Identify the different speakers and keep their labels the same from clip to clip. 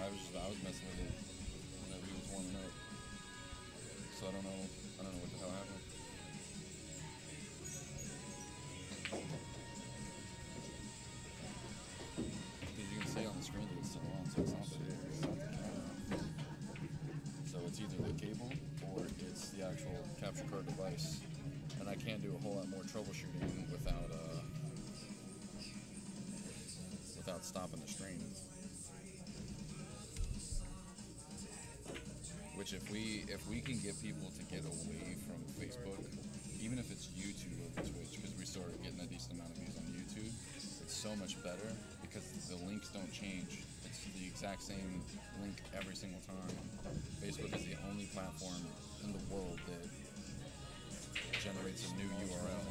Speaker 1: I was messing with it whenever he was warming up. So I don't know what the hell happened. Because you can see on the screen that it's still on, so it's not the camera. So it's either the cable or it's the actual capture card device. And I can't do a whole lot more troubleshooting without stopping the stream. Which if we can get people to get away from Facebook, even if it's YouTube over Twitch, because we started getting a decent amount of views on YouTube, it's so much better because the links don't change. It's the exact same link every single time. Facebook is the only platform in the world that generates a new URL.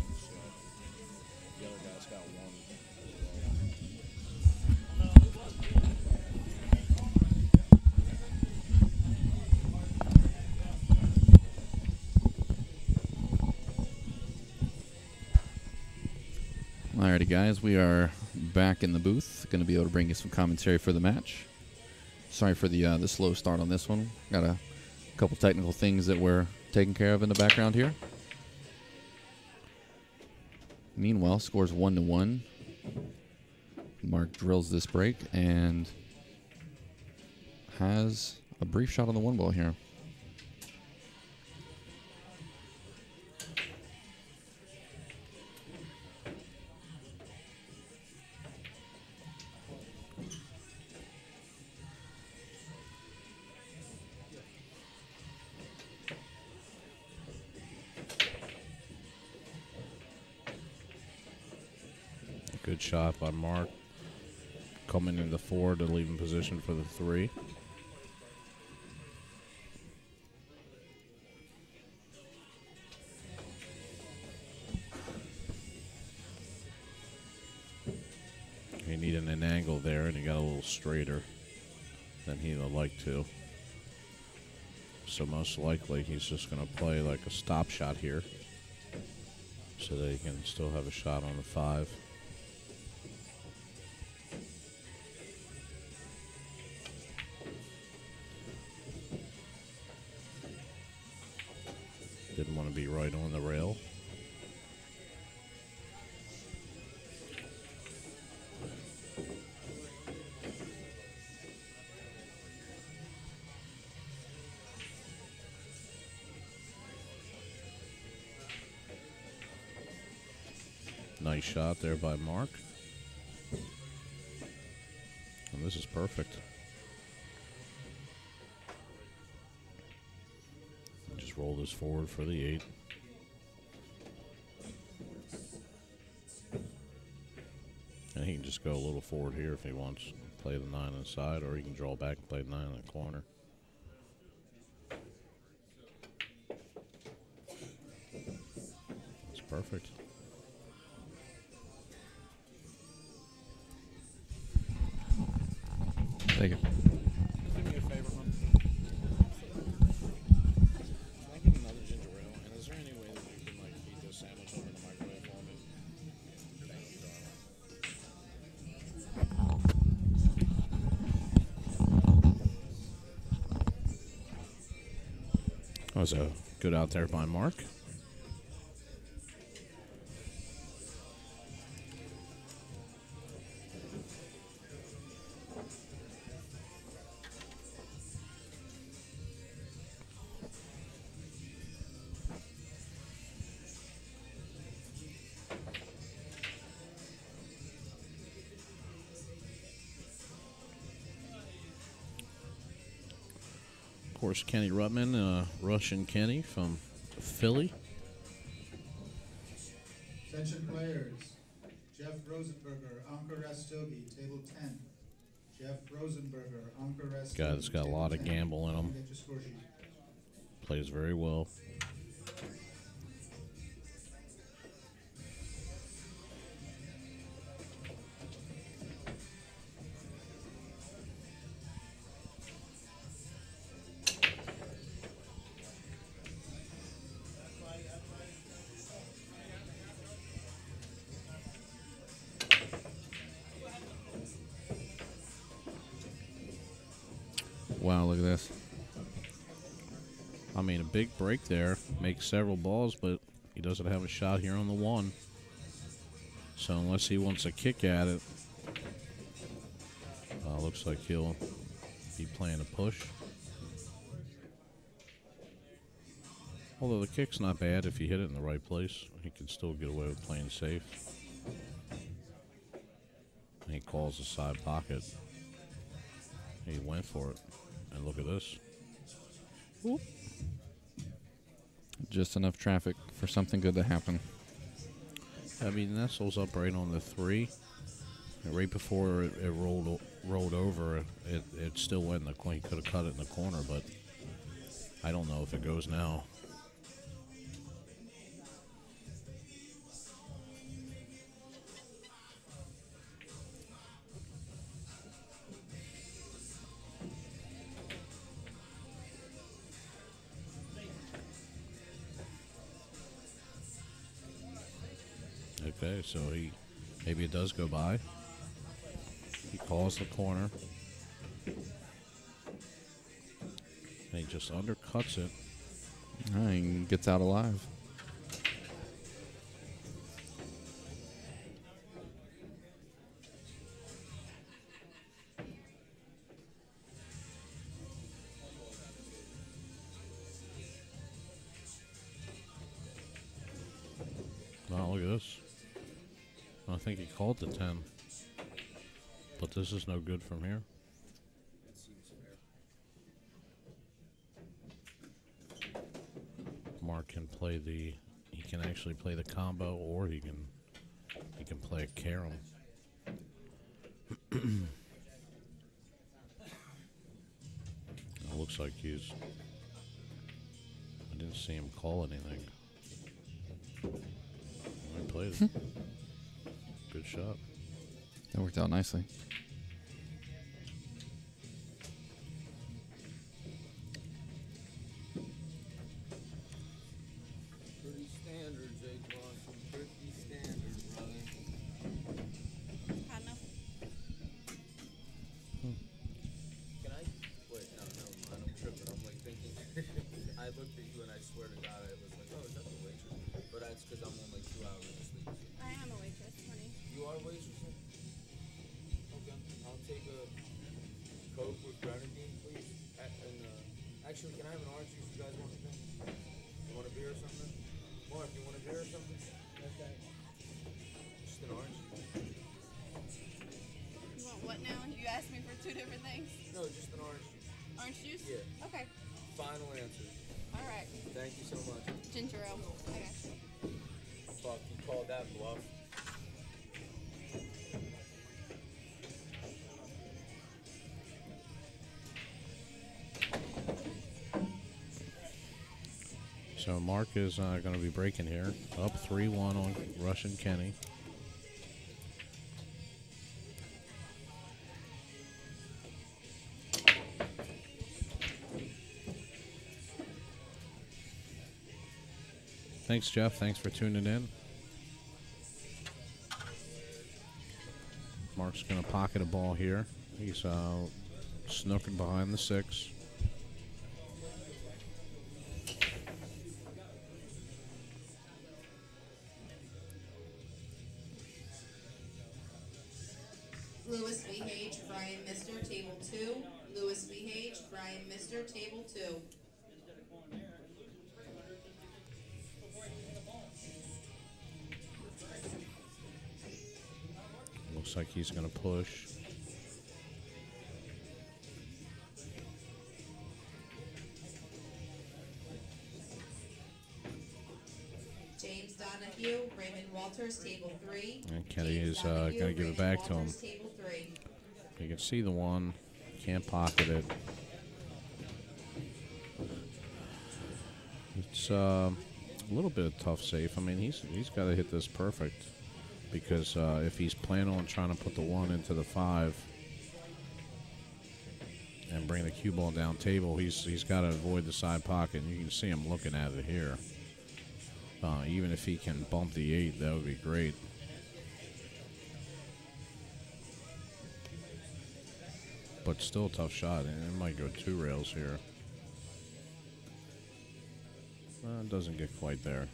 Speaker 2: The other guy's got one.
Speaker 3: Alrighty, guys, we are back in the booth. Going to be able to bring you some commentary for the match. Sorry for the slow start on this one. Got a couple technical things that we're taking care of in the background here. Meanwhile, scores 1-1. Mark drills this break and has a brief shot on the one ball here.
Speaker 2: Good shot by Mark. Coming in the 4 to leave in position for the 3. He needed an angle there, and he got a little straighter than he would like to. So most likely he's just going to play like a stop shot here so that he can still have a shot on the 5. Didn't want to be right on the rail. Nice shot there by Mark. And this is perfect. Just roll this forward for the 8. And he can just go a little forward here if he wants. Play the 9 inside, or he can draw back and play the 9 in the corner. It's perfect.
Speaker 3: Thank you.
Speaker 2: Do me a favor, hon. Can I get another ginger ale? And is there any way that you can, like, heat this sandwich up in the microwave for me? Thank you, darling. That was a good out there by Mark. Of course, Kenny Rutman, Russian Kenny from Philly.
Speaker 4: Attention players. Jeff Rosenberger, Ankur Rastogi, table 10. Jeff Rosenberger, Ankur Rastogi.
Speaker 2: Guy that's got a lot of gamble in him.
Speaker 4: Get your score sheet.
Speaker 2: Plays very well.
Speaker 3: Wow, look at this.
Speaker 2: I mean, a big break there. Makes several balls, but he doesn't have a shot here on the 1. So unless he wants a kick at it, looks like he'll be playing a push. Although the kick's not bad if you hit it in the right place. He can still get away with playing safe. And he calls the side pocket. He went for it. And look at this. Whoop.
Speaker 3: Just enough traffic for something good to happen.
Speaker 2: I mean, Nestle's up right on the 3. And right before it rolled over, it still went in the corner. He could have cut it in the corner, but I don't know if it goes now. Okay, so maybe it does go by. He calls the corner. And he just undercuts it.
Speaker 3: He gets out alive.
Speaker 2: Wow, look at this. I think he called the 10. But this is no good from here. Mark can play he can actually play the combo, or he can play a carom. It looks like I didn't see him call anything. He played it. Good shot.
Speaker 3: That worked out nicely.
Speaker 5: Pretty standard, Jake Lawson. Pretty standard, brother.
Speaker 6: Hot enough?
Speaker 5: Can I? Wait, no, I'm tripping. I'm like thinking. I looked at you and I swear to God, I was like, oh, is that the waitress? But that's because I'm on like 2 hours of sleep.
Speaker 6: I am a waitress, honey.
Speaker 5: You are a waitress? Okay. I'll take a Coke with grenadine, please. Actually, can I have an orange juice? You guys want anything? You want a beer or something? Mark, you want a beer or something? Okay. Just an orange.
Speaker 6: You want what now? You asked me for 2 different things.
Speaker 5: No, just an orange juice.
Speaker 6: Orange juice?
Speaker 5: Yeah.
Speaker 6: Okay.
Speaker 5: Final answer.
Speaker 6: All right.
Speaker 5: Thank you so much.
Speaker 6: Ginger ale. I got you.
Speaker 5: Fuck, you called that bluff.
Speaker 2: So Mark is going to be breaking here. Up 3-1 on Russian Kenny. Thanks, Jeff. Thanks for tuning in. Mark's going to pocket a ball here. He's snooking behind the 6.
Speaker 7: Lewis VH, Brian Mister, table 2. Lewis VH, Brian Mister, table 2.
Speaker 2: Looks like he's going to push.
Speaker 7: James Donahue, Raymond Walters, table 3.
Speaker 2: And Kenny
Speaker 7: James
Speaker 2: is going to
Speaker 7: Donahue,
Speaker 2: give it
Speaker 7: Raymond
Speaker 2: back to him.
Speaker 7: Walters, table 3.
Speaker 2: You can see the 1. Can't pocket it. It's a little bit of tough safe. I mean, he's got to hit this perfect, because if he's planning on trying to put the 1 into the 5 and bring the cue ball down table, he's got to avoid the side pocket. And you can see him looking at it here. Even if he can bump the 8, that would be great. but still a tough shot. And it might go 2 rails here. It doesn't get quite there.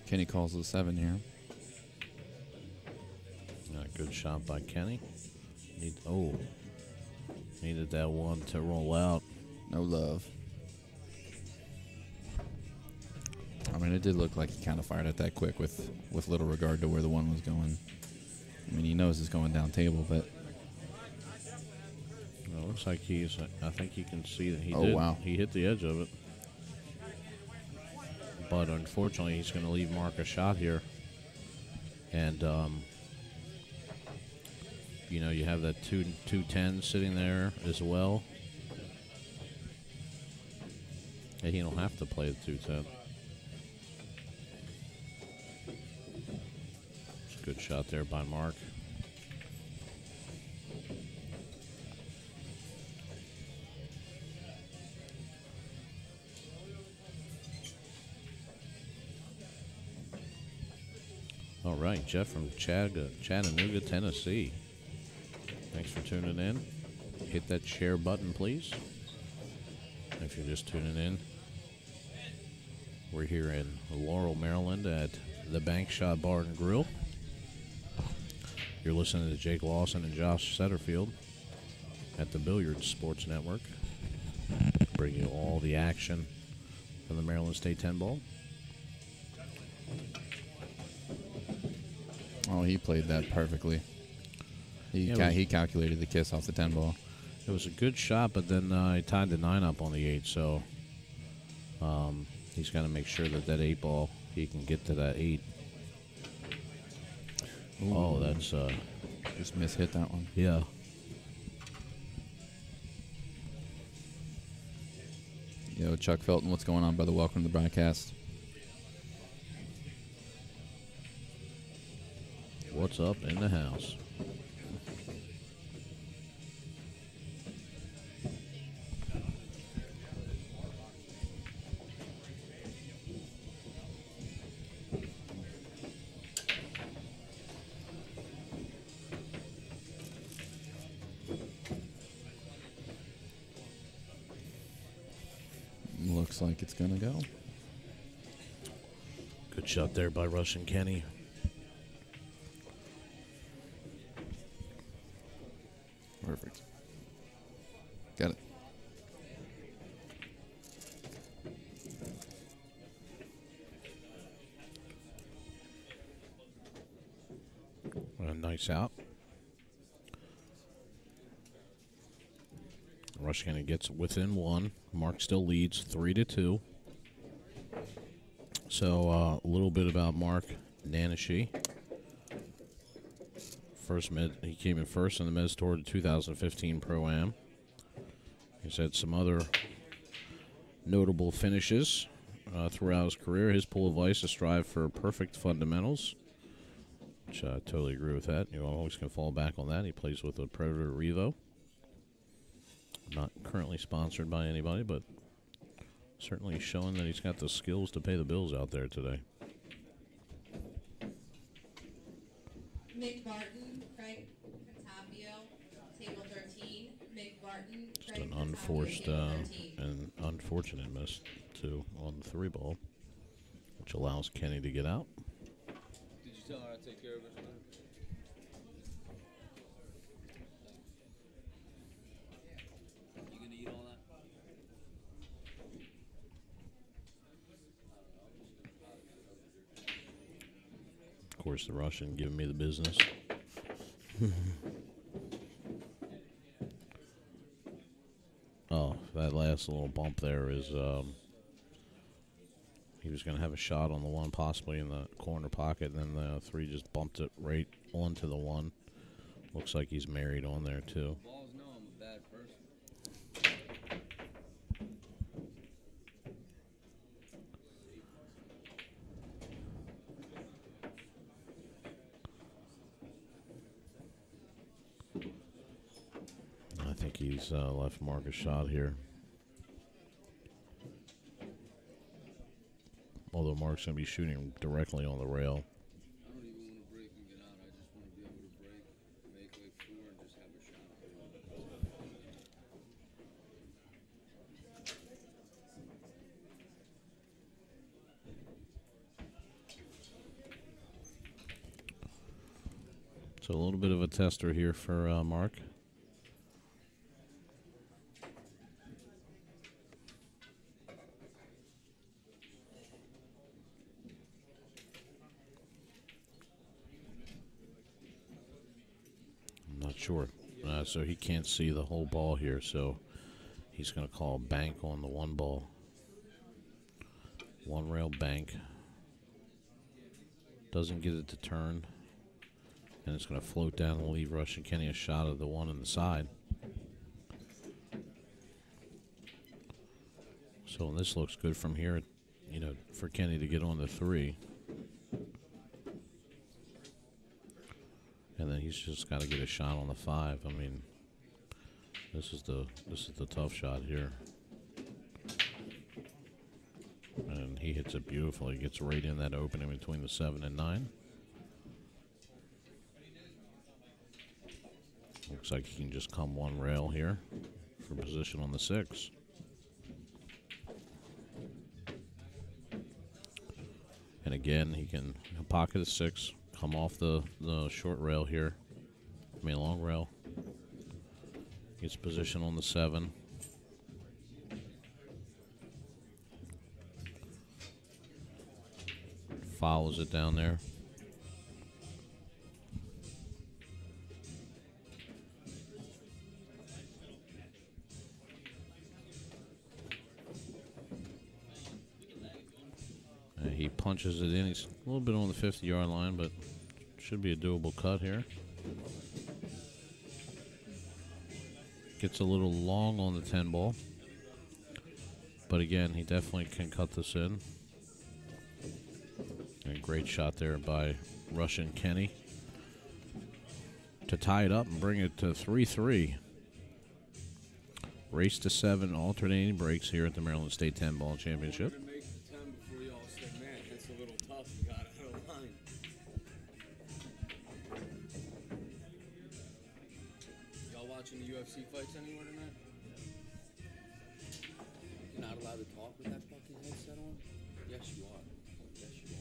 Speaker 3: Kenny calls the 7 here.
Speaker 2: Good shot by Kenny. Needed that one to roll out.
Speaker 3: No love. I mean, it did look like he kind of fired it that quick with little regard to where the one was going. I mean, he knows it's going down table, but...
Speaker 2: Well, it looks like I think you can see that he
Speaker 3: Oh,
Speaker 2: did.
Speaker 3: wow.
Speaker 2: He hit the edge of it. But unfortunately, he's going to leave Mark a shot here. And, you know, you have that 210 sitting there as well. And he don't have to play the 210. It's a good shot there by Mark. All right, Jeff from Chattanooga, Tennessee. Thanks for tuning in. Hit that share button, please. If you're just tuning in, we're here in Laurel, Maryland at the Bank Shot Bar and Grill. You're listening to Jake Lawson and Josh Setterfield at the Billiard Sports Network. Bring you all the action from the Maryland State 10 ball.
Speaker 3: Oh, he played that perfectly. He calculated the kiss off the 10 ball.
Speaker 2: It was a good shot, but then he tied the 9 up on the 8, so he's got to make sure that 8 ball, he can get to that 8.
Speaker 3: Ooh.
Speaker 2: Oh, that's...
Speaker 3: Just mishit that one.
Speaker 2: Yeah.
Speaker 3: Yo, Chuck Felton, what's going on, brother? Welcome to the broadcast.
Speaker 2: What's up in the house?
Speaker 3: Looks like it's going to go.
Speaker 2: Good shot there by Russian Kenny.
Speaker 3: Perfect. Got it.
Speaker 2: A nice out. Rush Kenny gets within 1. Mark still leads 3-2. So a little bit about Mark Nanashee. He came in first in the Men's Tour 2015 Pro-Am. He's had some other notable finishes throughout his career. His pull of ice is strive for perfect fundamentals, which I totally agree with that. You always can fall back on that. He plays with a Predator Revo. Not currently sponsored by anybody, but certainly showing that he's got the skills to pay the bills out there today.
Speaker 7: Mick Barton, Craig Catapio, table 13. Mick Barton,
Speaker 2: Just
Speaker 7: Craig
Speaker 2: an
Speaker 7: Catapio,
Speaker 2: unforced
Speaker 7: table 13.
Speaker 2: and unfortunate miss, too, on the 3 ball, which allows Kenny to get out.
Speaker 5: Did you tell her I'd take care of it? You gonna eat all that?
Speaker 2: Of course, the Russian giving me the business. Oh, that last little bump there is, he was going to have a shot on the 1 possibly in the corner pocket, and then the 3 just bumped it right onto the 1. Looks like he's married on there, too.
Speaker 5: Balls know I'm a bad person.
Speaker 2: I think he's left Mark a shot here. although Mark's going to be shooting directly on the rail.
Speaker 5: I don't even want to break and get out. I just want to be able to break, make like 4, and just have a shot.
Speaker 2: So a little bit of a tester here for Mark. I'm not sure. So he can't see the whole ball here, so he's going to call bank on the one ball. One rail bank. Doesn't get it to turn. And it's going to float down and leave Russian Kenny a shot of the one on the side. So this looks good from here, you know, for Kenny to get on the 3. And then he's just got to get a shot on the 5. I mean, this is the tough shot here. And he hits it beautifully. He gets right in that opening between the 7 and 9. Looks like he can just come one rail here for position on the 6. And again, he can pocket a 6, come off the short rail here. I mean, long rail. Gets position on the 7. Follows it down there. He punches it in. He's a little bit on the 50-yard line, but should be a doable cut here. Gets a little long on the 10 ball. But again, he definitely can cut this in. And a great shot there by Russian Kenny to tie it up and bring it to 3-3. Race to 7 alternating breaks here at the Maryland State 10 Ball Championship.
Speaker 5: Watching the UFC fights anywhere tonight? You're not allowed to talk with that fucking headset on? Yes, you are. Yes, you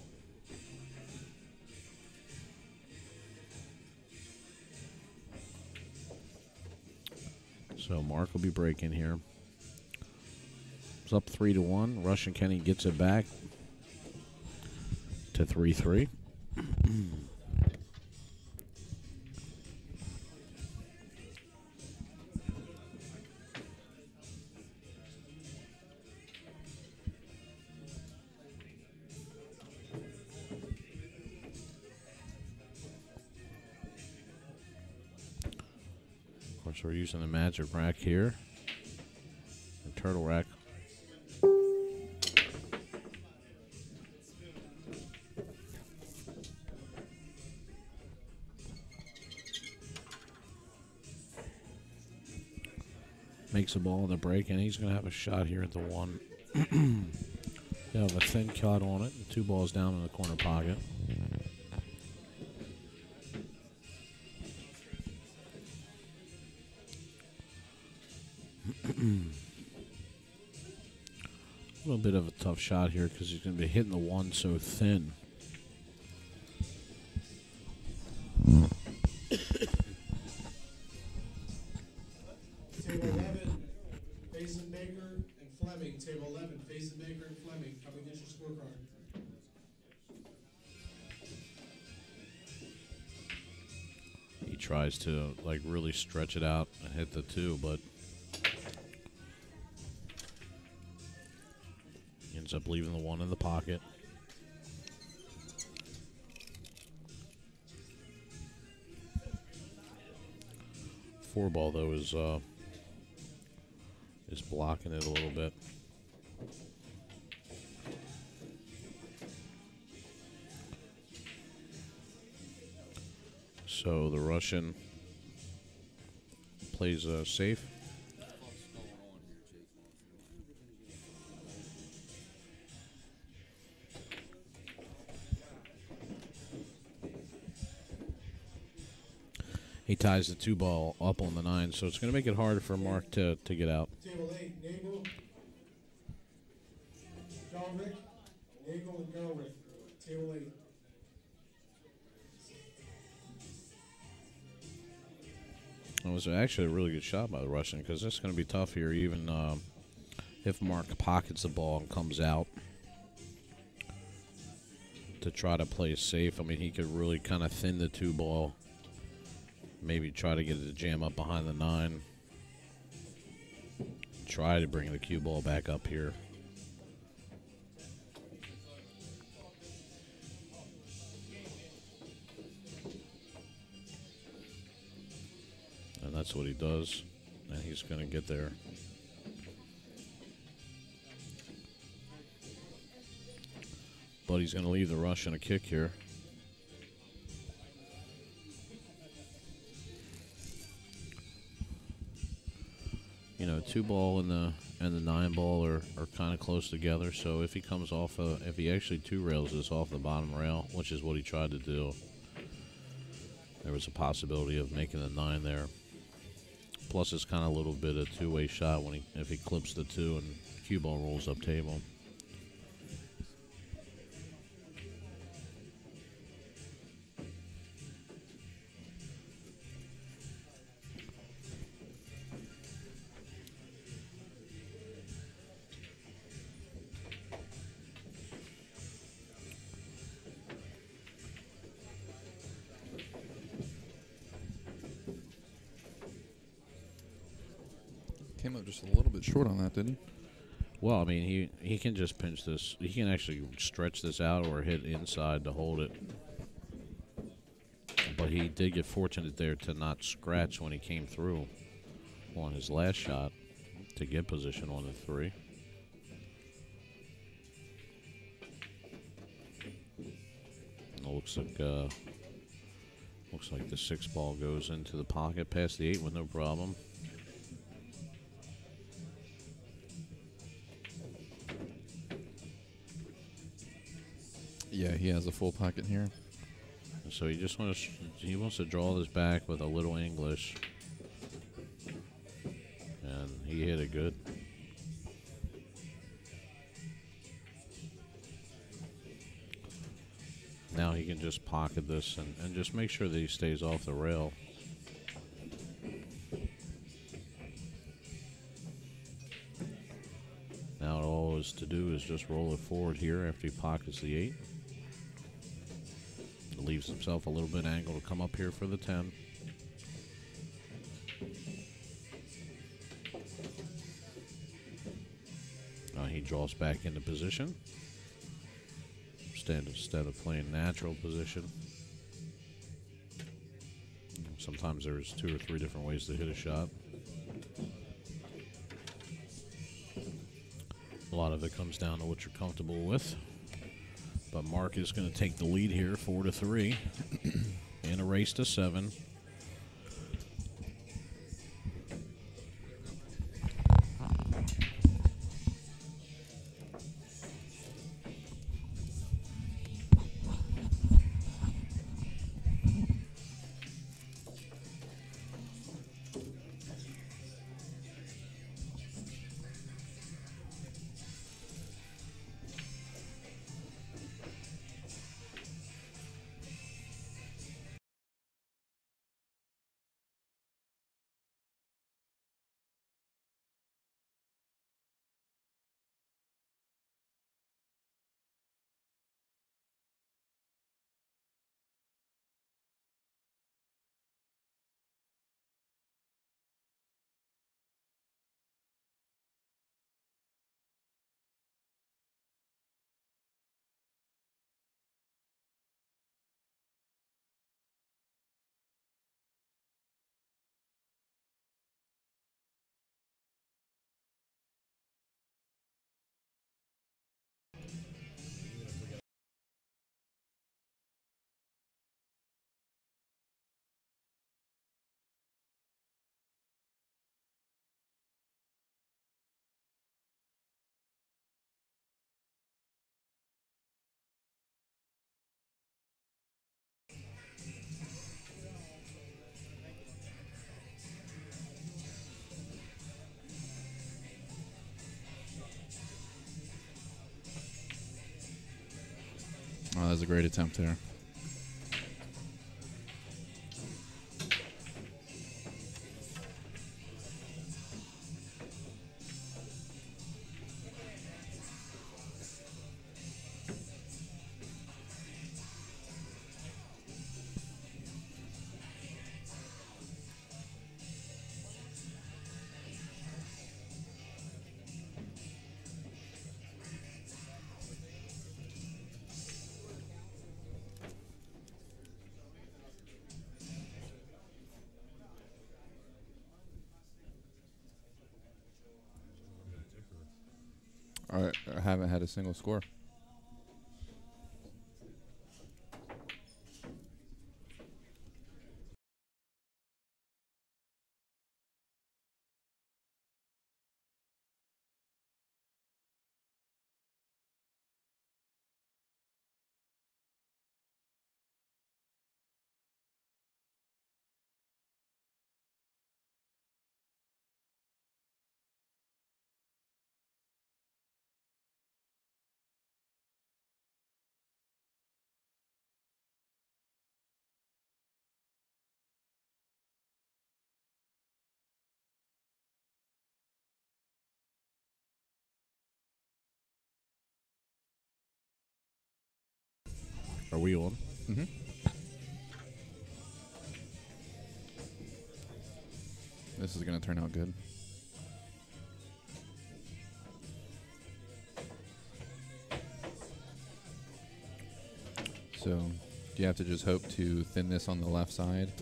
Speaker 5: are.
Speaker 2: So Mark will be breaking here. It's up 3-1. Russian Kenny gets it back to 3-3. So we're using the magic rack here. The turtle rack. Makes a ball in the break, and he's going to have a shot here at the 1. They have a thin cut on it, and 2 balls down in the corner pocket. A little bit of a tough shot here because he's going to be hitting the 1 so thin.
Speaker 8: Table 11, Faison Baker and Fleming. Table 11, Faison Baker and Fleming. Coming against your scorecard.
Speaker 2: He tries to like really stretch it out and hit the 2, but ends up leaving the 1 in the pocket. Four ball though is blocking it a little bit. So the Russian plays safe. He ties the 2 ball up on the 9, so it's going to make it harder for Mark to get out.
Speaker 8: Table 8, Nagel. Galrick. Nagel and Galrick. Table 8.
Speaker 2: It was actually a really good shot by the Russian because it's going to be tough here, even if Mark pockets the ball and comes out to try to play safe. I mean, he could really kind of thin the 2 ball, maybe try to get it to jam up behind the 9, try to bring the cue ball back up here. And that's what he does, and he's going to get there. But he's going to leave the Russian a kick here. You know, 2 ball and the 9 ball are kind of close together. So if he comes off, if he actually 2 rails this off the bottom rail, which is what he tried to do, there was a possibility of making the 9 there. Plus, it's kind of a little bit of 2-way shot when if he clips the 2 and cue ball rolls up table.
Speaker 3: Came up just a little bit short on that, didn't he?
Speaker 2: Well, I mean, he can just pinch this. He can actually stretch this out or hit inside to hold it. But he did get fortunate there to not scratch when he came through on his last shot to get position on the 3. And it looks like the 6 ball goes into the pocket past the 8 with no problem.
Speaker 3: Yeah, he has a full pocket here.
Speaker 2: So he just wants to draw this back with a little English, and he hit it good. Now he can just pocket this and just make sure that he stays off the rail. Now all is to do is just roll it forward here after he pockets the 8. Leaves himself a little bit angle to come up here for the 10. He draws back into position instead of playing natural position. Sometimes there's 2 or 3 different ways to hit a shot. A lot of it comes down to what you're comfortable with. But Mark is going to take the lead here, 4-3, in a race to 7.
Speaker 3: Oh, that was a great attempt there. I haven't had a single score.
Speaker 2: Are we on?
Speaker 3: Mm-hmm. This is going to turn out good. So, do you have to just hope to thin this on the left side?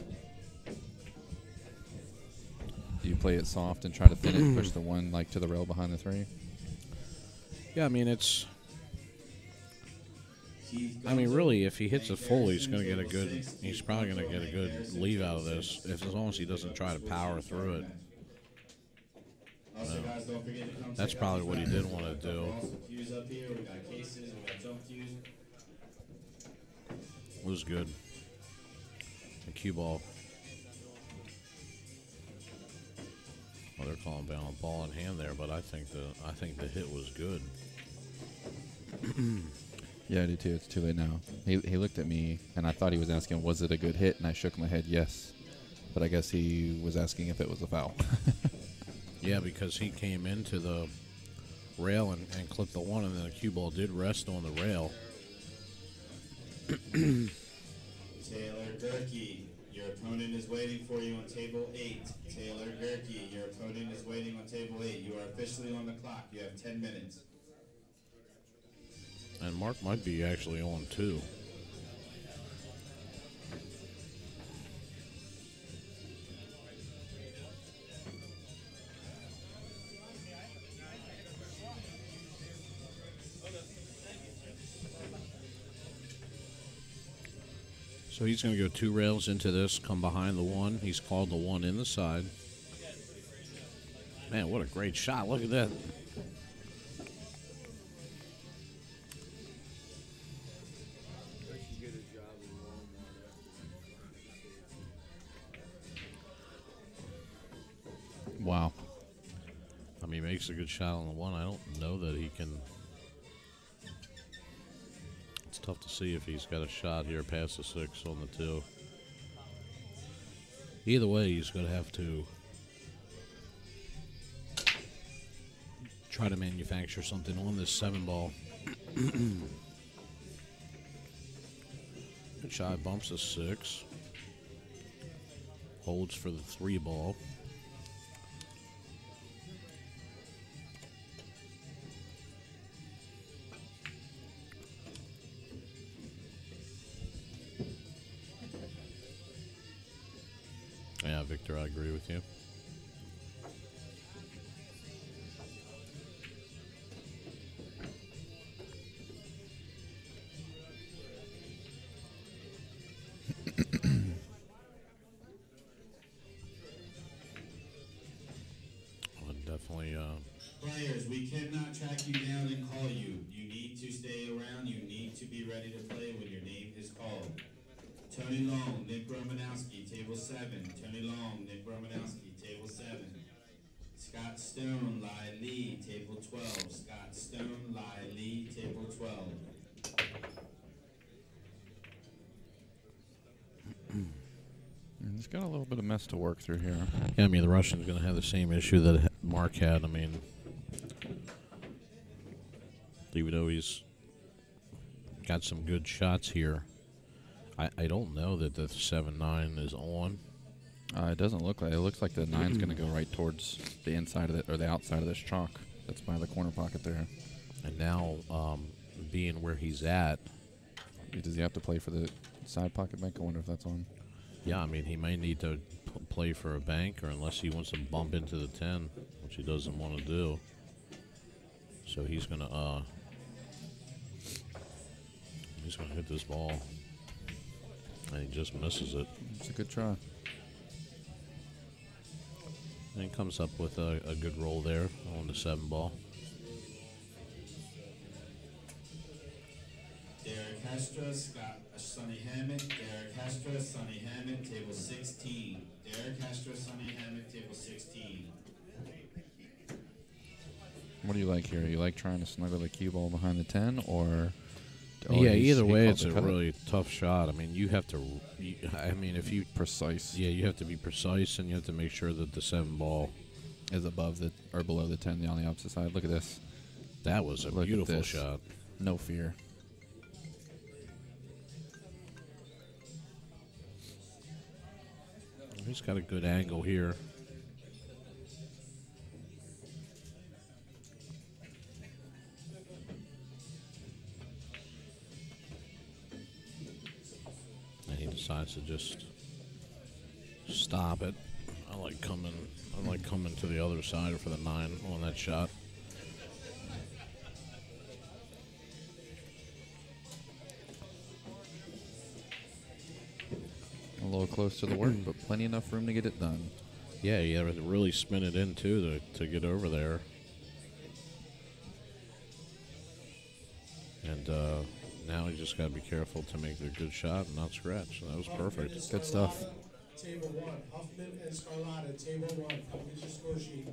Speaker 3: Do you play it soft and try to thin it, push the one like to the rail behind the three?
Speaker 2: Yeah, I mean, really, if he hits it full, he's going to get a good. He's probably going to get a good leave out of this, as long as he doesn't try to power through it. That's probably what he did want to do. It was good. The cue ball. Well, they're calling down ball in hand there, but I think the hit was good.
Speaker 3: Yeah, I do too. It's too late now. He looked at me, and I thought he was asking, was it a good hit? And I shook my head, yes. But I guess he was asking if it was a foul.
Speaker 2: Yeah, because he came into the rail and clipped the one, and then the cue ball did rest on the rail.
Speaker 9: Taylor Gerke, your opponent is waiting for you on table 8. Taylor Gerke, your opponent is waiting on table 8. You are officially on the clock. You have 10 minutes.
Speaker 2: And Mark might be actually on too. So he's going to go 2 rails into this, come behind the one. He's called the one in the side. Man, what a great shot. Look at that.
Speaker 3: Wow.
Speaker 2: I mean, he makes a good shot on the one. I don't know that he can. It's tough to see if he's got a shot here past the 6 on the 2. Either way, he's going to have to try to manufacture something on this 7 ball. Good shot, bumps the 6. Holds for the 3 ball. Yeah, Victor, I agree with you. Definitely.
Speaker 9: Players, we cannot track you down and call you. You need to stay around. You need to be ready to play when your name is called. Tony Long, Nick Romanowski, table 7. Tony Long, Nick Romanowski, table 7. Scott Stone, Lai Lee, table 12. Scott Stone, Lai Lee, table 12.
Speaker 3: He's got a little bit of mess to work through here.
Speaker 2: Yeah, I mean, the Russian's going to have the same issue that Mark had. I mean, even though he's got some good shots here, I don't know that the 7-9 is on.
Speaker 3: It doesn't look like it. Looks like the 9's going to go right towards the inside of it, or the outside of this chalk. That's by the corner pocket there.
Speaker 2: And now, being where he's at,
Speaker 3: does he have to play for the side pocket bank? I wonder if that's on.
Speaker 2: yeah, I mean, he may need to play for a bank, or unless he wants to bump into the 10, which he doesn't want to do. So he's going to hit this ball, and he just misses it.
Speaker 3: It's a good try.
Speaker 2: And he comes up with a good roll there on the 7 ball.
Speaker 9: Derek Castro, Scott Sonny Hammett, Derek Castro, Sonny Hammett, table 16. Derek Castro, Sonny Hammett, table 16.
Speaker 3: What do you like here? You like trying to snuggle the cue ball behind the 10, or
Speaker 2: Yeah,
Speaker 3: he
Speaker 2: either way,
Speaker 3: called
Speaker 2: it's
Speaker 3: the
Speaker 2: a
Speaker 3: cut?
Speaker 2: really tough shot. I mean, you have to, I mean, if you,
Speaker 3: precise
Speaker 2: yeah, you have to be precise, and you have to make sure that the 7 ball,
Speaker 3: is above the or below the 10 on the opposite side. Look at this.
Speaker 2: that was a
Speaker 3: Look at
Speaker 2: beautiful
Speaker 3: this.
Speaker 2: shot.
Speaker 3: No fear.
Speaker 2: He's got a good angle here. And he decides to just stop it. I like coming to the other side for the 9 on that shot.
Speaker 3: A little close to the work, but plenty enough room to get it done.
Speaker 2: Yeah, you have to really spin it in too to get over there. And now you just got to be careful to make the good shot and not scratch. So that was perfect.
Speaker 3: Good stuff.
Speaker 8: Table 1, Huffman and Scarlata, table 1. Come get your score sheet.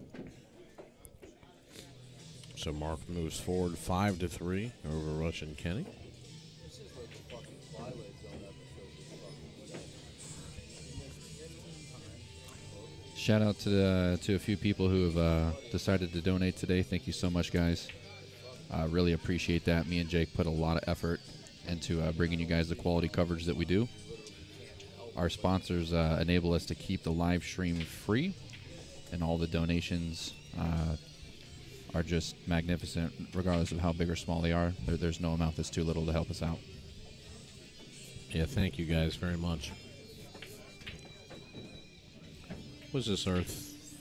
Speaker 2: So Mark moves forward 5-3 over Russian Kenny.
Speaker 5: This is like a fucking Twilight Zone episode.
Speaker 3: Shout out to a few people who have decided to donate today. Thank you so much, guys. Really appreciate that. Me and Jake put a lot of effort into bringing you guys the quality coverage that we do. Our sponsors enable us to keep the live stream free, and all the donations are just magnificent, regardless of how big or small they are. There's no amount that's too little to help us out.
Speaker 2: Yeah, thank you guys very much. Was this our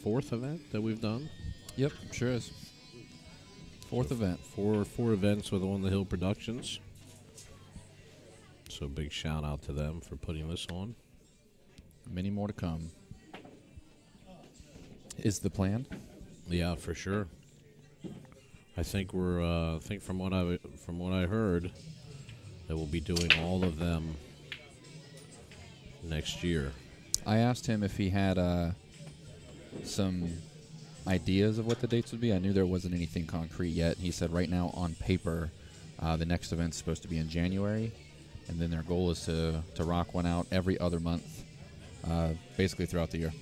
Speaker 2: 4th event that we've done?
Speaker 3: Yep, sure is. 4th event.
Speaker 2: Four events with On the Hill Productions. So big shout out to them for putting this on.
Speaker 3: Many more to come. Is the plan?
Speaker 2: Yeah, for sure. I think we're. I think from what I heard, that we'll be doing all of them next year.
Speaker 3: I asked him if he had some ideas of what the dates would be. I knew there wasn't anything concrete yet. He said right now on paper, the next event's supposed to be in January, and then their goal is to rock one out every other month, basically throughout the year.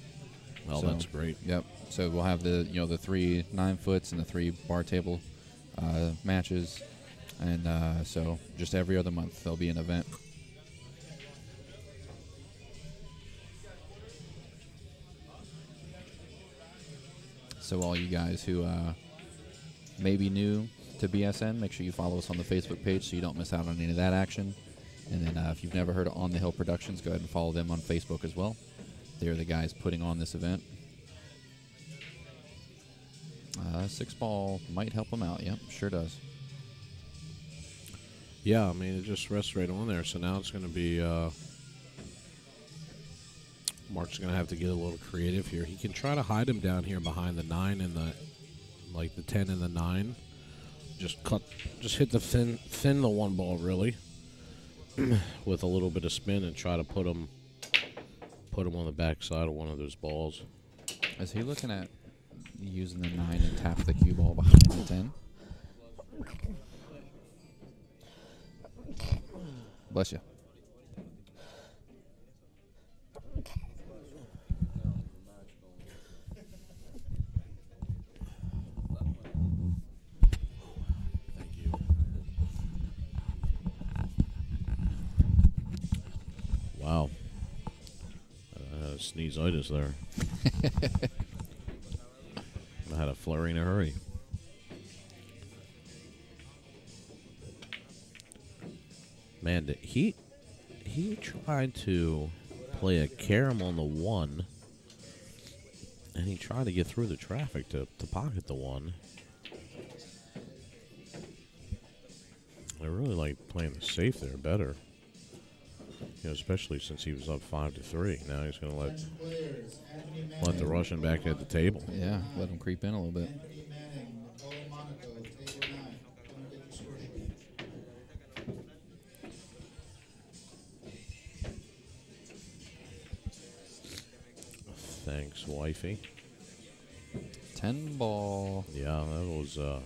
Speaker 2: Well,
Speaker 3: So,
Speaker 2: that's great.
Speaker 3: Yep. So we'll have the 3 9-foots and the 3 bar table matches, and so just every other month there'll be an event. So all you guys who may be new to BSN, make sure you follow us on the Facebook page so you don't miss out on any of that action. And then if you've never heard of On the Hill Productions, go ahead and follow them on Facebook as well. They're the guys putting on this event. 6 ball might help them out. Yep, sure does.
Speaker 2: Yeah, I mean, it just rests right on there. So now it's going to be Mark's going to have to get a little creative here. He can try to hide him down here behind the 9 and the 10 and the 9. Just hit the thin the 1 ball really with a little bit of spin and try to put him on the backside of one of those balls.
Speaker 3: Is he looking at using the 9 and tap the cue ball behind the 10? Bless you.
Speaker 2: Wow. Sneeze-itis there. I had a flurry in a hurry. Man, he tried to play a carom on the 1, and he tried to get through the traffic to pocket the 1. I really like playing the safe there better. You know, especially since he was up 5-3. Now he's going to let the Russian back at the table.
Speaker 3: Yeah, let him creep in a little bit.
Speaker 4: Anthony Manning, Nicole Monaco, table 9. Come and get your score sheet.
Speaker 2: Thanks, wifey.
Speaker 3: 10 ball.
Speaker 2: Yeah, that was
Speaker 3: A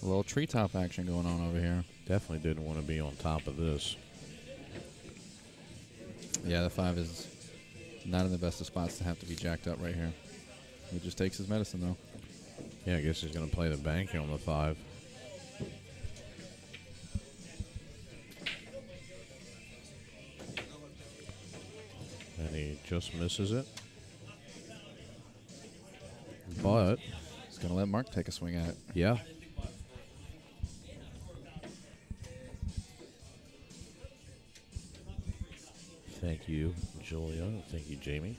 Speaker 3: little treetop action going on over here.
Speaker 2: definitely didn't want to be on top of this.
Speaker 3: Yeah, the 5 is not in the best of spots to have to be jacked up right here. He just takes his medicine, though.
Speaker 2: Yeah, I guess he's going to play the bank here on the 5. And he just misses it. But,
Speaker 3: He's going to let Mark take a swing at it.
Speaker 2: yeah. Thank you, Julia. Thank you, Jamie.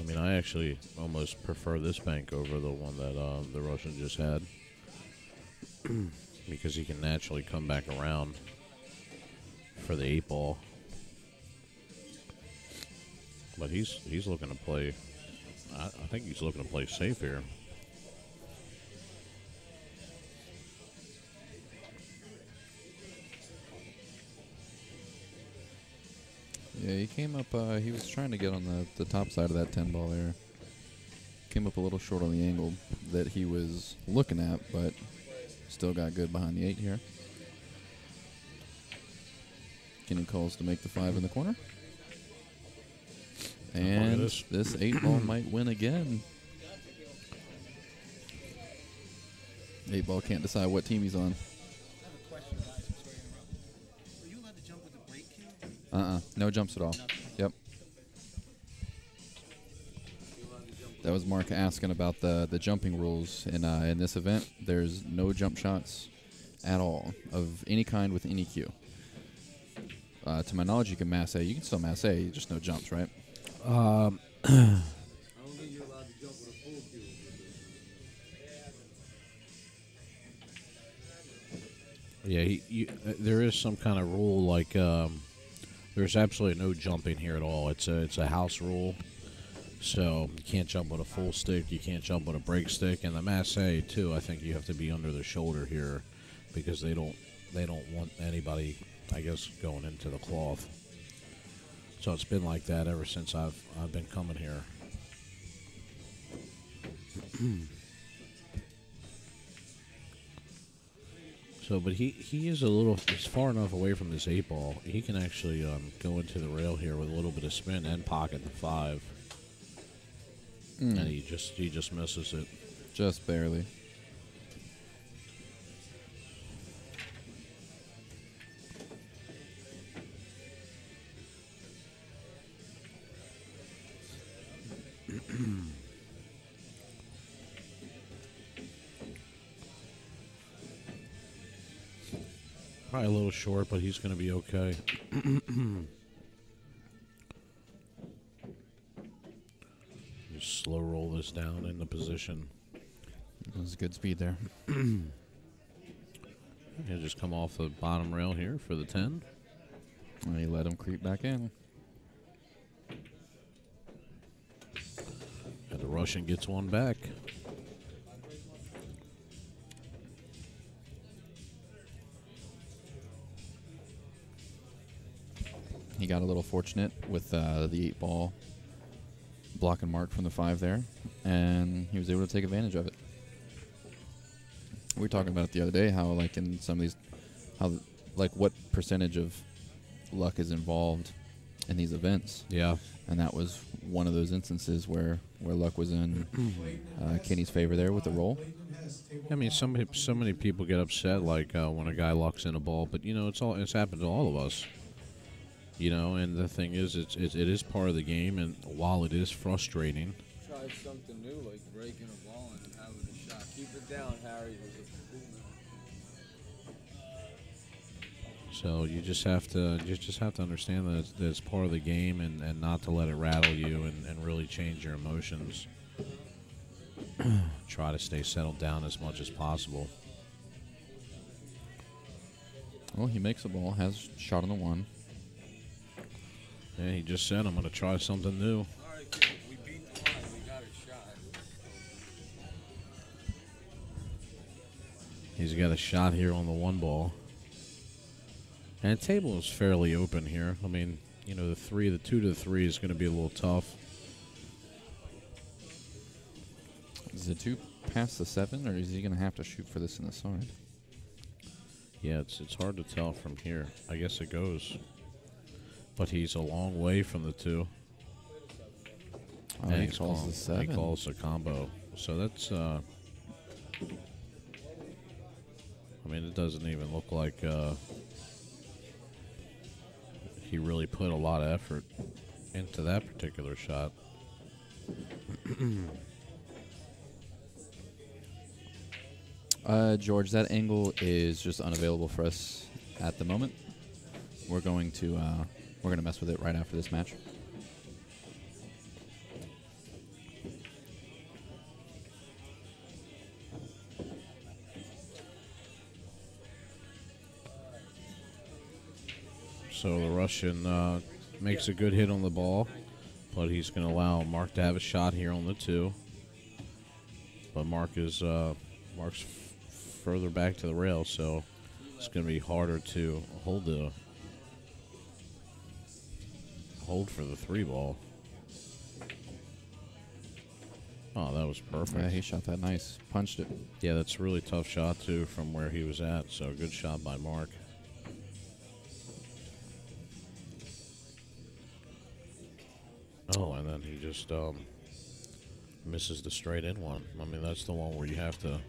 Speaker 2: I mean, I actually almost prefer this bank over the one that the Russian just had. Because he can naturally come back around for the 8 ball. But he's looking to play. I think he's looking to play safe here.
Speaker 3: Yeah, he came up, he was trying to get on the top side of that 10 ball there. Came up a little short on the angle that he was looking at, but still got good behind the 8 here. Kenny calls to make the 5 in the corner. And this 8 ball might win again. 8 ball can't decide what team he's on. No jumps at all. Yep. That was Mark asking about the jumping rules. In this event, there's no jump shots at all of any kind with any cue. To my knowledge, you can mass A. You can still mass A, just no jumps, right?
Speaker 5: I don't think you're allowed to jump with a full cue.
Speaker 2: Yeah, there is some kind of rule like there's absolutely no jumping here at all. It's a house rule, so you can't jump with a full stick. You can't jump with a break stick, and the masse too. I think you have to be under the shoulder here because they don't want anybody, I guess, going into the cloth. So it's been like that ever since I've been coming here. So, but he is he's far enough away from this 8 ball. He can actually go into the rail here with a little bit of spin and pocket the 5. And he just misses it.
Speaker 3: Just barely.
Speaker 2: Probably a little short, but he's going to be okay. Just slow roll this down into position.
Speaker 3: That was good speed there.
Speaker 2: And just come off the bottom rail here for the 10.
Speaker 3: And he let him creep back in.
Speaker 2: And the Russian gets one back.
Speaker 3: He got a little fortunate with the 8 ball block and mark from the 5 there, and he was able to take advantage of it. We were talking about it the other day, how like in some of these, what percentage of luck is involved in these events.
Speaker 2: Yeah.
Speaker 3: And that was one of those instances where luck was in Kenny's favor there with the roll.
Speaker 8: Chess, table
Speaker 2: I mean,
Speaker 8: 5.
Speaker 2: so many people get upset like when a guy locks in a ball, but you know, it's happened to all of us. You know, and the thing is, it is part of the game, and while it is frustrating,
Speaker 5: Try something new, like breaking a ball and having a shot. Keep it down, Harry. Was a cool man.
Speaker 2: so you just have to understand that it's part of the game, and not to let it rattle you, and really change your emotions. Try to stay settled down as much as possible.
Speaker 3: Well, he makes a ball, has shot on the 1.
Speaker 2: And he just said, I'm going to try something new.
Speaker 5: All right, kid, we beat the line. We got a shot.
Speaker 2: He's got a shot here on the 1 ball. And the table is fairly open here. I mean, you know, the 2 to 3 is going to be a little tough.
Speaker 3: Is the 2 past the 7, or is he going to have to shoot for this in the side?
Speaker 2: Yeah, it's hard to tell from here. I guess it goes. But he's a long way from the 2.
Speaker 3: Oh,
Speaker 2: And
Speaker 3: he
Speaker 2: he's
Speaker 3: calls the 7.
Speaker 2: He calls the combo. So that's, I mean, it doesn't even look like he really put a lot of effort into that particular shot.
Speaker 3: George, that angle is just unavailable for us at the moment. We're going to mess with it right after this match.
Speaker 2: So the Russian makes a good hit on the ball, but he's going to allow Mark to have a shot here on the 2. But Mark's further back to the rail, so it's going to be harder to hold for the 3 ball. Oh, that was perfect.
Speaker 3: Yeah, he shot that nice. Punched it.
Speaker 2: Yeah, that's a really tough shot, too, from where he was at. So good shot by Mark. Oh, and then he just misses the straight in one. I mean, that's the one where you have to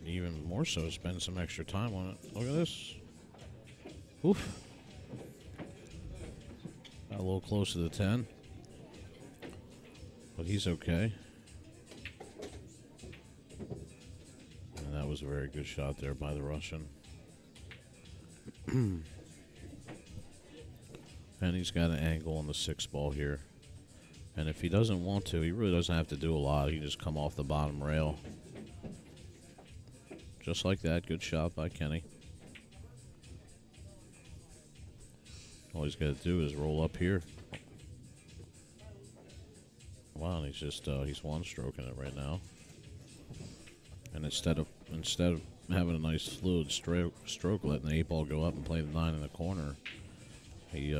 Speaker 2: even more so spend some extra time on it. Look at this. Oof. Got a little close to the 10. But he's okay. And that was a very good shot there by the Russian. And he's got an angle on the 6 ball here. And if he doesn't want to, he really doesn't have to do a lot. He can just come off the bottom rail. Just like that. Good shot by Kenny. All he's got to do is roll up here. Wow, and he's just he's one-stroking it right now. And instead of having a nice fluid stroke, letting the 8 ball go up and play the 9 in the corner, he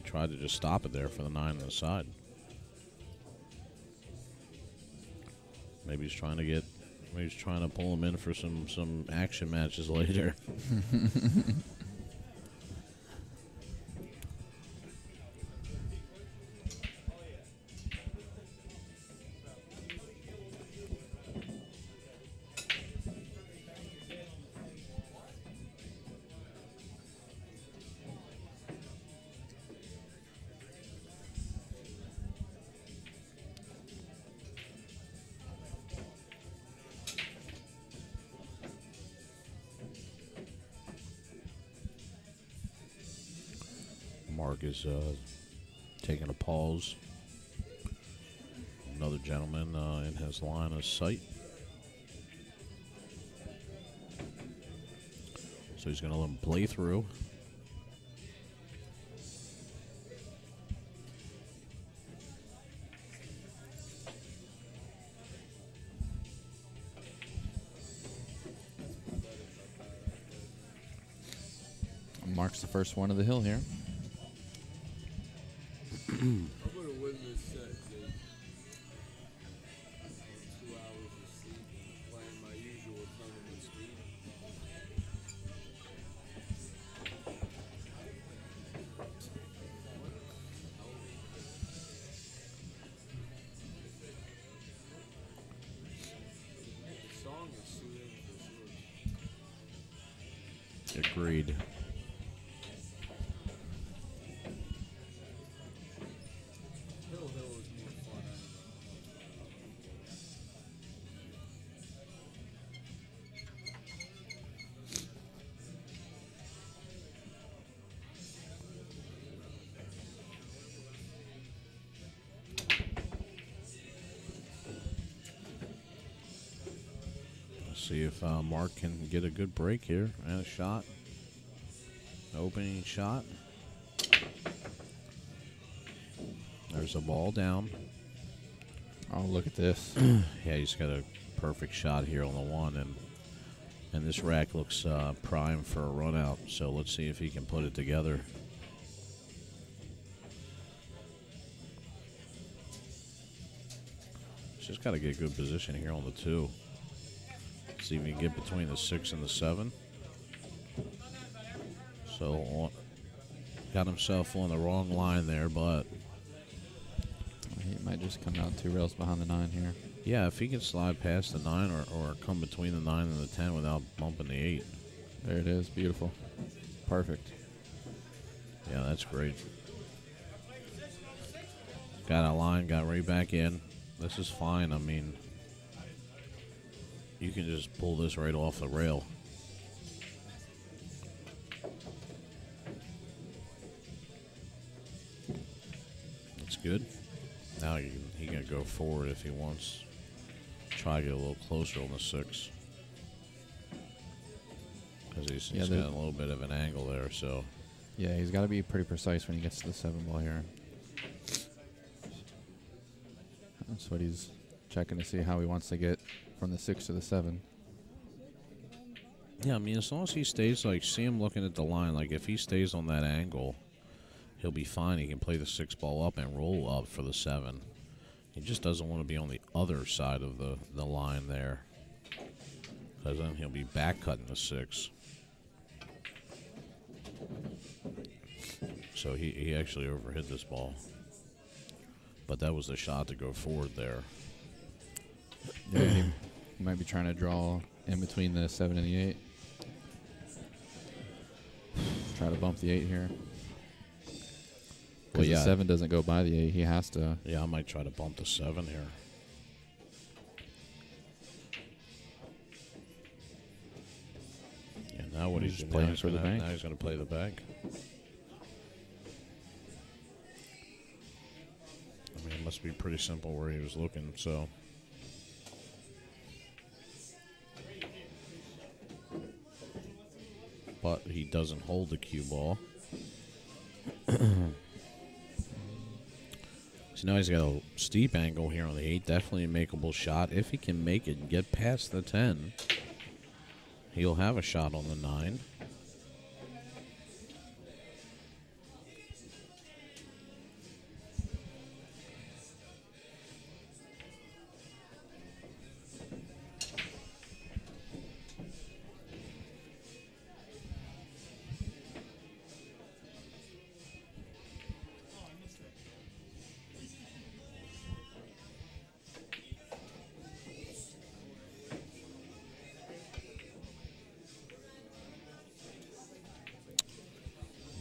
Speaker 2: tried to just stop it there for the 9 on the side. Maybe he's trying to pull him in for some action matches later. Mark is taking a pause. Another gentleman in his line of sight. So he's going to let him play through.
Speaker 3: Mark's the first one of the hill here.
Speaker 5: I'm gonna win this set, Jake. 2 hours of sleep and playing my usual tournament speed.
Speaker 2: Agreed.
Speaker 5: Hill is more fun.
Speaker 2: Let's see if Mark can get a good break here and a shot. Opening shot. There's a ball down.
Speaker 3: Oh, look at this.
Speaker 2: Yeah, he's got a perfect shot here on the one, and this rack looks prime for a run out. So let's see if he can put it together. Just got to get good position here on the 2. See if he can get between the 6 and the 7. So got himself on the wrong line there, but
Speaker 3: He might just come out 2 rails behind the 9 here.
Speaker 2: yeah, if he can slide past the 9 or come between the 9 and the 10 without bumping the 8.
Speaker 3: There it is. Beautiful. Perfect.
Speaker 2: Yeah, that's great. Got a line, got right back in. This is fine. I mean, you can just pull this right off the rail. That's good. Now he can go forward if he wants. Try to get a little closer on the 6. Because he's got a little bit of an angle there, so.
Speaker 3: Yeah, he's got to be pretty precise when he gets to the 7 ball here. That's what he's checking to see how he wants to get from the 6 to the 7.
Speaker 2: Yeah, I mean, as long as he stays, like, see him looking at the line. Like, if he stays on that angle, he'll be fine. He can play the 6 ball up and roll up for the 7. He just doesn't want to be on the other side of the line there, because then he'll be back cutting the 6. So he actually overhit this ball. But that was the shot to go forward there.
Speaker 3: Yeah, he might be trying to draw in between the 7 and the 8. Try to bump the 8 here. Because the 7 doesn't go by the 8. He has to.
Speaker 2: Yeah, I might try to bump the 7 here. Yeah, now what he's
Speaker 3: playing for the bank.
Speaker 2: Now he's going to play the bank. I mean, it must be pretty simple where he was looking, so. But he doesn't hold the cue ball. So now he's got a steep angle here on the 8. Definitely a makeable shot. If he can make it and get past the 10, he'll have a shot on the 9.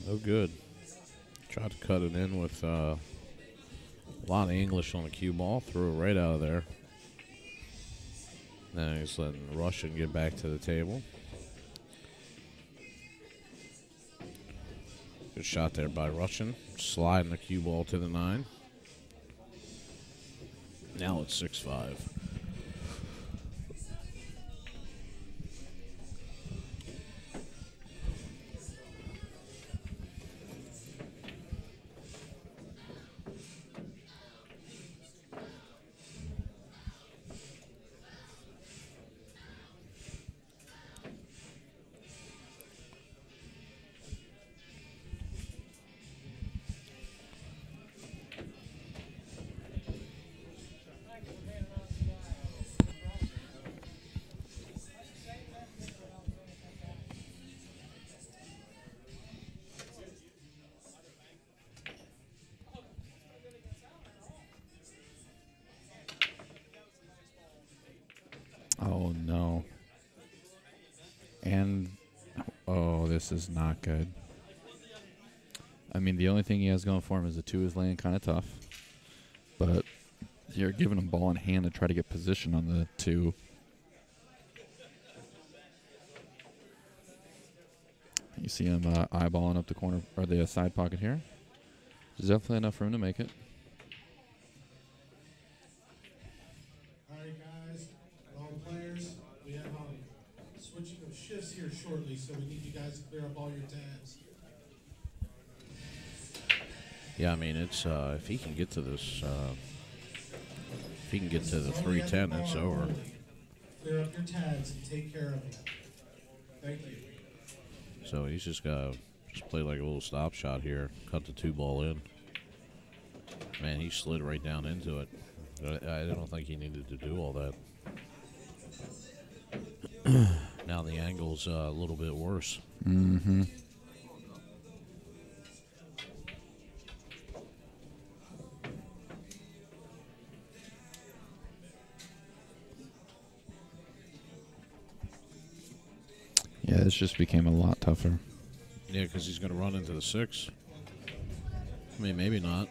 Speaker 2: No good. Tried to cut it in with a lot of English on the cue ball. Threw it right out of there. Now he's letting Russian get back to the table. Good shot there by Russian. Sliding the cue ball to the 9. Now it's 6-5.
Speaker 3: Oh, no. And Oh, this is not good. I mean, the only thing he has going for him is the 2 is laying kind of tough. But you're giving him ball in hand to try to get position on the 2. You see him eyeballing up the corner or the side pocket here. There's definitely enough room to make it.
Speaker 8: All right, guys, all players, we have switching of shifts here shortly, so we need you guys to clear up all your tabs.
Speaker 2: Yeah, I mean, it's if he can get to this, if he can get to the 310, it's over.
Speaker 8: Clear up your tabs and take care of it. Thank you.
Speaker 2: So he's just got to play like a little stop shot here, cut the 2 ball in. Man, he slid right down into it. I don't think he needed to do all that. Now the angle's a little bit worse.
Speaker 3: Mm-hmm. Yeah, this just became a lot tougher.
Speaker 2: Yeah, because he's going to run into the 6. I mean, maybe not.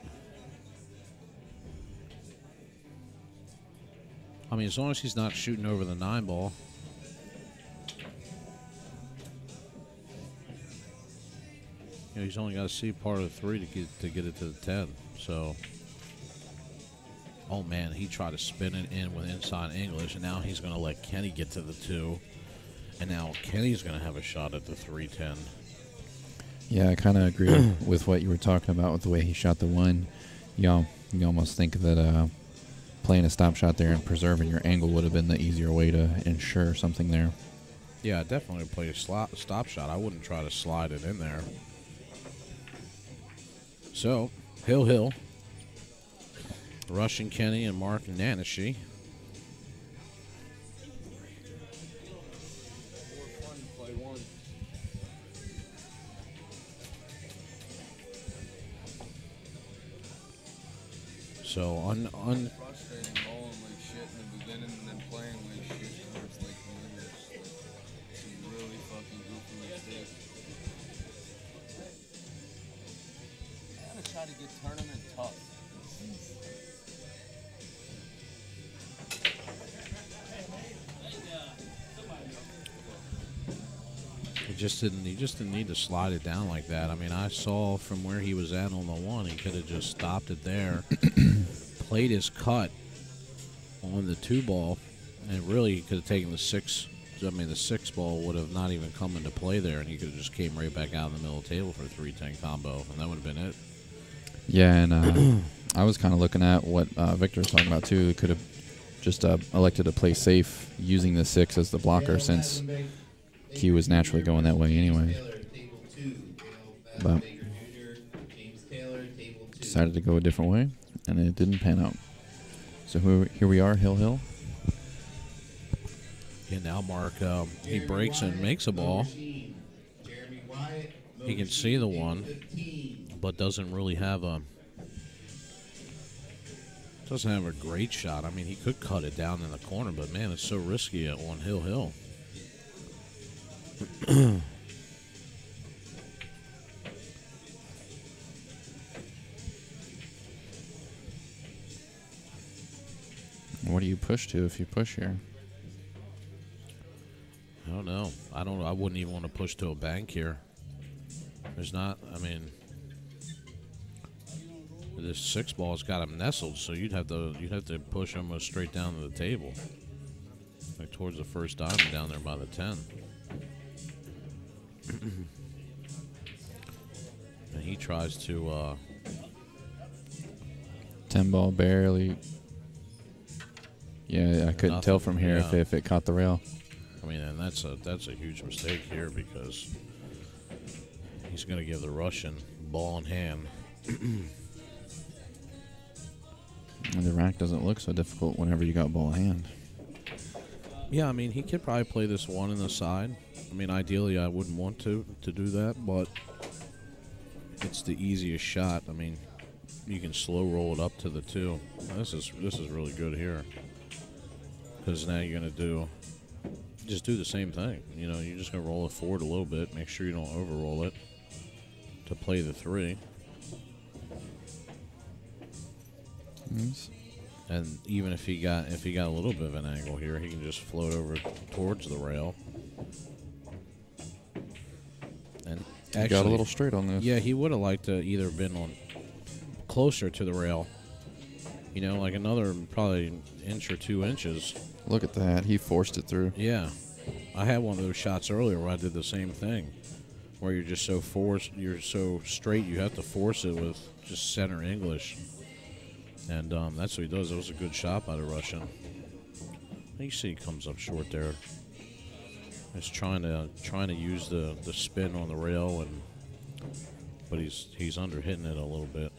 Speaker 2: I mean, as long as he's not shooting over the 9 ball. You know, he's only got to see part of the 3 to get it to the 10. So, oh man, he tried to spin it in with inside English, and now he's going to let Kenny get to the 2. And now Kenny's going to have a shot at the 310.
Speaker 3: Yeah, I kind of agree with what you were talking about with the way he shot the 1. You almost think that playing a stop shot there and preserving your angle would have been the easier way to ensure something there.
Speaker 2: Yeah, definitely play a stop shot. I wouldn't try to slide it in there. So, Hill, Russian Kenny, and Mark Nanashee. So
Speaker 5: frustrating bowling like shit in the beginning and then playing like shit towards like the end. Some really fucking goofy mistakes. I gotta try to get tournament tough.
Speaker 2: He just didn't need to slide it down like that. I mean, I saw from where he was at on the 1, he could have just stopped it there, played his cut on the 2 ball, and really he could have taken the 6. I mean, the 6 ball would have not even come into play there, and he could have just came right back out in the middle of the table for a 310 combo, and that would have been it.
Speaker 3: Yeah, and I was kind of looking at what Victor was talking about too. He could have just elected to play safe using the 6 as the blocker since he was naturally going that way anyway. But decided to go a different way, and it didn't pan out. So here we are, Hill.
Speaker 2: Yeah, now Mark, he breaks and makes a ball. He can see the 1, but doesn't really have a great shot. I mean, he could cut it down in the corner, but man, it's so risky at on Hill.
Speaker 3: What do you push to if you push here?
Speaker 2: I don't know. I wouldn't even want to push to a bank here. There's not. I mean, this 6 ball's got him nestled, so you'd have to push almost straight down to the table, like towards the first diamond down there by the 10. And he tries to
Speaker 3: 10 ball barely. Yeah, I couldn't tell from here if it caught the rail.
Speaker 2: I mean, and that's a huge mistake here because he's going to give the Russian ball in hand.
Speaker 3: And the rack doesn't look so difficult whenever you got ball in hand.
Speaker 2: Yeah, I mean, he could probably play this 1 in the side. I mean, ideally, I wouldn't want to do that, but it's the easiest shot. I mean, you can slow roll it up to the 2. This is really good here because now you're gonna do just do the same thing. You know, you're just going to roll it forward a little bit. Make sure you don't over-roll it to play the 3.
Speaker 3: Yes.
Speaker 2: And even if he got a little bit of an angle here, he can just float over towards the rail. And actually,
Speaker 3: got a little straight on this.
Speaker 2: Yeah, he would have liked to either been on closer to the rail. You know, like another probably inch or 2 inches.
Speaker 3: Look at that. He forced it through.
Speaker 2: Yeah. I had one of those shots earlier where I did the same thing, where you're just so you're so straight, you have to force it with just center English. And that's what he does. It was a good shot by the Russian. You see he comes up short there. He's trying to use the spin on the rail, but he's under hitting it a little bit.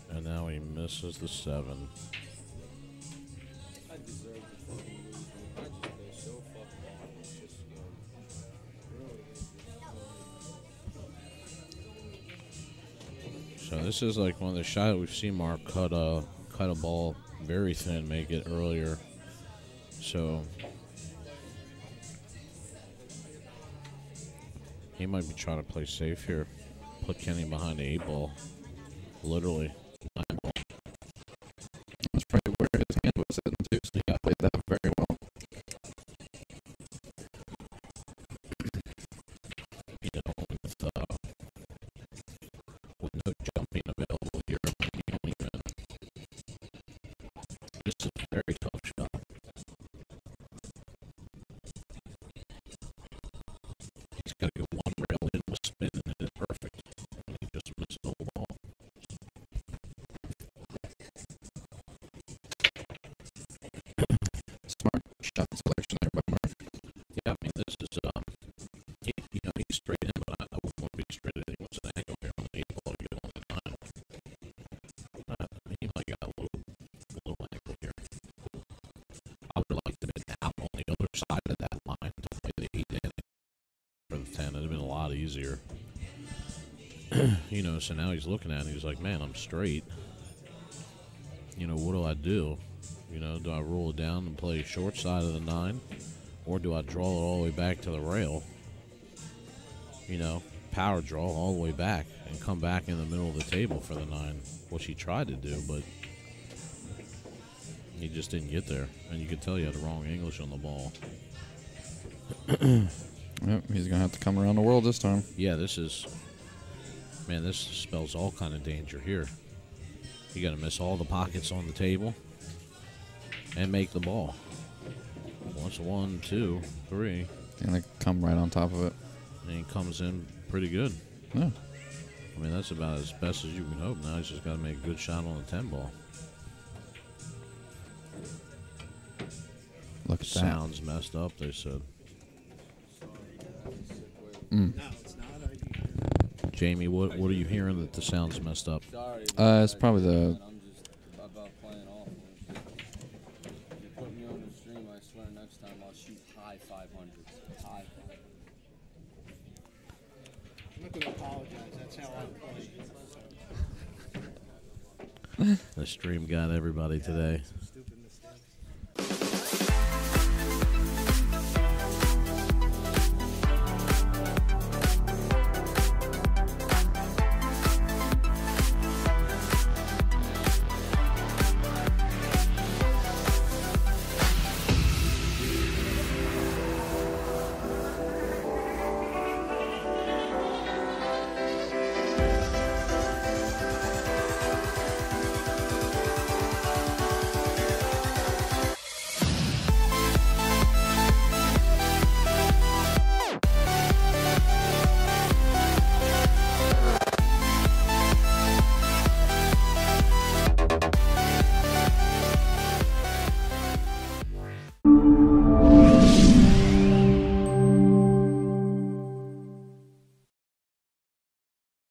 Speaker 2: And now he misses the 7.
Speaker 5: I deserve to fucking lose, man. I just play so fucking hard. It's just
Speaker 2: So this is like one of the shots we've seen Mark cut a ball very thin, make it earlier. So he might be trying to play safe here. Put Kenny behind the 8 ball. Literally. 9 ball.
Speaker 3: That's probably where his hand was sitting too, so he played that very well.
Speaker 2: You know, with no jumping available here, you don't even. This is a very tough shot. He's got to go one rail in with spin, and it is perfect. And he just missed the whole ball.
Speaker 3: Smart shot selection there by Mark.
Speaker 2: Yeah, I mean, this is, you know, he's straight in, but I wouldn't want to be straight in. He wants an angle here on the 8 ball to get on the 9. He might got a little angle here. I would have liked to have been out on the other side of that line to play the 8 in for the 10. It would have been a lot easier. You know, so now he's looking at it and he's like, man, I'm straight. You know, what do I do? You know, do I roll it down and play short side of the 9? Or do I draw it all the way back to the rail? You know, power draw all the way back and come back in the middle of the table for the 9, which he tried to do, but he just didn't get there. And you could tell he had the wrong English on the ball.
Speaker 3: Yep, he's going to have to come around the world this time.
Speaker 2: Yeah, this spells all kind of danger here. You got to miss all the pockets on the table and make the ball. Once 1, 2, 3.
Speaker 3: And they come right on top of it.
Speaker 2: And he comes in pretty good.
Speaker 3: Yeah.
Speaker 2: I mean, that's about as best as you can hope. Now he's just got to make a good shot on the 10 ball.
Speaker 3: Look at that.
Speaker 2: Sounds messed up, they said.
Speaker 8: No, it's not.
Speaker 2: Jamie, what are you hearing that the sound's messed up?
Speaker 5: sorry.
Speaker 3: It's probably the.
Speaker 5: I'm just about playing off. If you put me on the stream, I swear next time I'll shoot high 500s. High 500s.
Speaker 8: I'm not going to apologize. That's how I play.
Speaker 2: The stream got everybody today.